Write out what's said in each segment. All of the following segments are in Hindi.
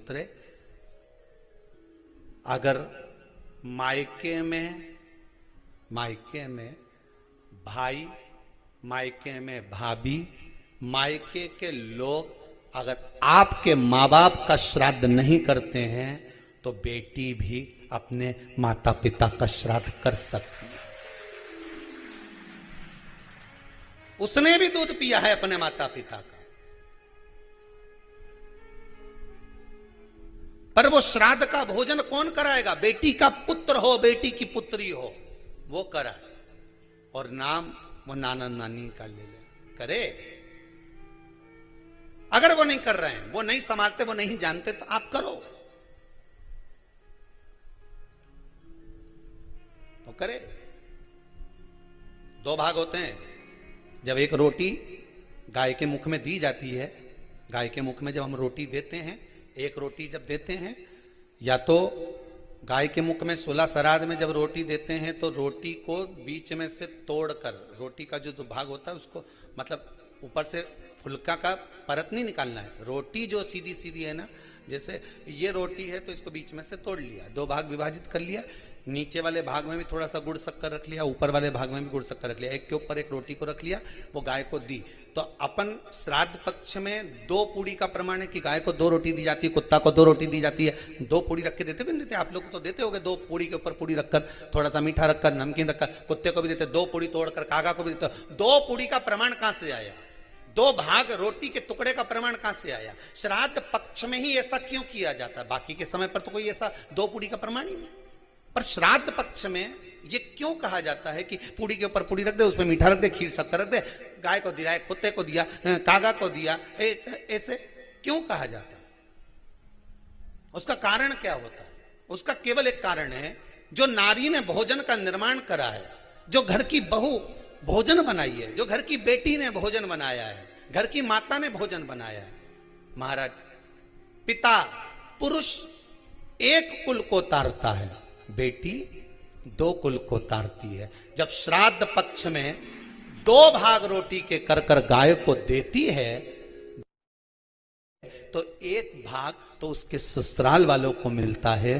उतरे। अगर मायके में भाई, मायके में भाभी, मायके के लोग अगर आपके माँ बाप का श्राद्ध नहीं करते हैं तो बेटी भी अपने माता पिता का श्राद्ध कर सकती है। उसने भी दूध पिया है अपने माता पिता का, पर वो श्राद्ध का भोजन कौन कराएगा? बेटी का पुत्र हो, बेटी की पुत्री हो, वो कराए। और नाम वो नाना नानी का ले ले, करे। अगर वो नहीं कर रहे हैं, वो नहीं संभालते, वो नहीं जानते, तो आप करो, तो करे। दो भाग होते हैं। जब एक रोटी गाय के मुख में दी जाती है, गाय के मुख में जब हम रोटी देते हैं, एक रोटी जब देते हैं, या तो गाय के मुख में 16 श्राद्ध में जब रोटी देते हैं तो रोटी को बीच में से तोड़कर, रोटी का जो भाग होता है उसको, मतलब ऊपर से फुलका का परत नहीं निकालना है। रोटी जो सीधी सीधी है ना, जैसे ये रोटी है तो इसको बीच में से तोड़ लिया, दो भाग विभाजित कर लिया, नीचे वाले भाग में भी थोड़ा सा गुड़ शक्कर रख लिया, ऊपर वाले भाग में भी गुड़ शक्कर रख लिया, एक के ऊपर एक रोटी को रख लिया, वो गाय को दी। तो अपन श्राद्ध पक्ष में 2 पूड़ी का प्रमाण है कि गाय को 2 रोटी दी जाती है, कुत्ता को 2 रोटी दी जाती है। 2 पूड़ी रख के देते नहीं देते? आप लोग तो देते होगे, 2 पूड़ी के ऊपर पूड़ी रखकर, थोड़ा सा मीठा रखकर, नमकीन रखकर, कुत्ते को भी देते, 2 पूड़ी तोड़कर कागा को भी देते। 2 पूड़ी का प्रमाण कहां से आया? 2 भाग रोटी के टुकड़े का प्रमाण कहां से आया? श्राद्ध पक्ष में ही ऐसा क्यों किया जाता है? बाकी के समय पर तो कोई ऐसा 2 पूड़ी का प्रमाण ही नहीं, पर श्राद्ध पक्ष में ये क्यों कहा जाता है कि पूड़ी के ऊपर पूड़ी रख दे, उसमें मीठा रख दे, खीर शक्कर रख दे, गाय को दिया, कुत्ते को दिया, कागा को दिया, ऐसे क्यों कहा जाता है? उसका कारण क्या होता है? उसका केवल एक कारण है, जो नारी ने भोजन का निर्माण करा है, जो घर की बहू भोजन बनाई है, जो घर की बेटी ने भोजन बनाया है, घर की माता ने भोजन बनाया है। महाराज, पिता पुरुष एक कुल को तारता है, बेटी 2 कुल को तारती है। जब श्राद्ध पक्ष में 2 भाग रोटी के कर गाय को देती है तो 1 भाग तो उसके ससुराल वालों को मिलता है,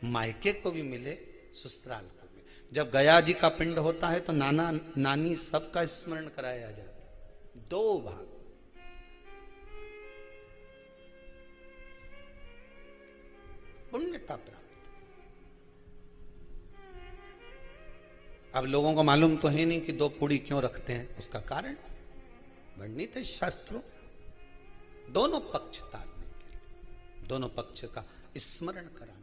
मायके को भी मिले, ससुराल को भी। जब गया जी का पिंड होता है तो नाना नानी सबका स्मरण कराया जाता है। 2 भाग, पुण्यता प्राप्त। अब लोगों को मालूम तो है नहीं कि 2 पूड़ी क्यों रखते हैं, उसका कारण वर्णित है शास्त्रों। दोनों पक्ष तारने के लिए, दोनों पक्ष का स्मरण करा।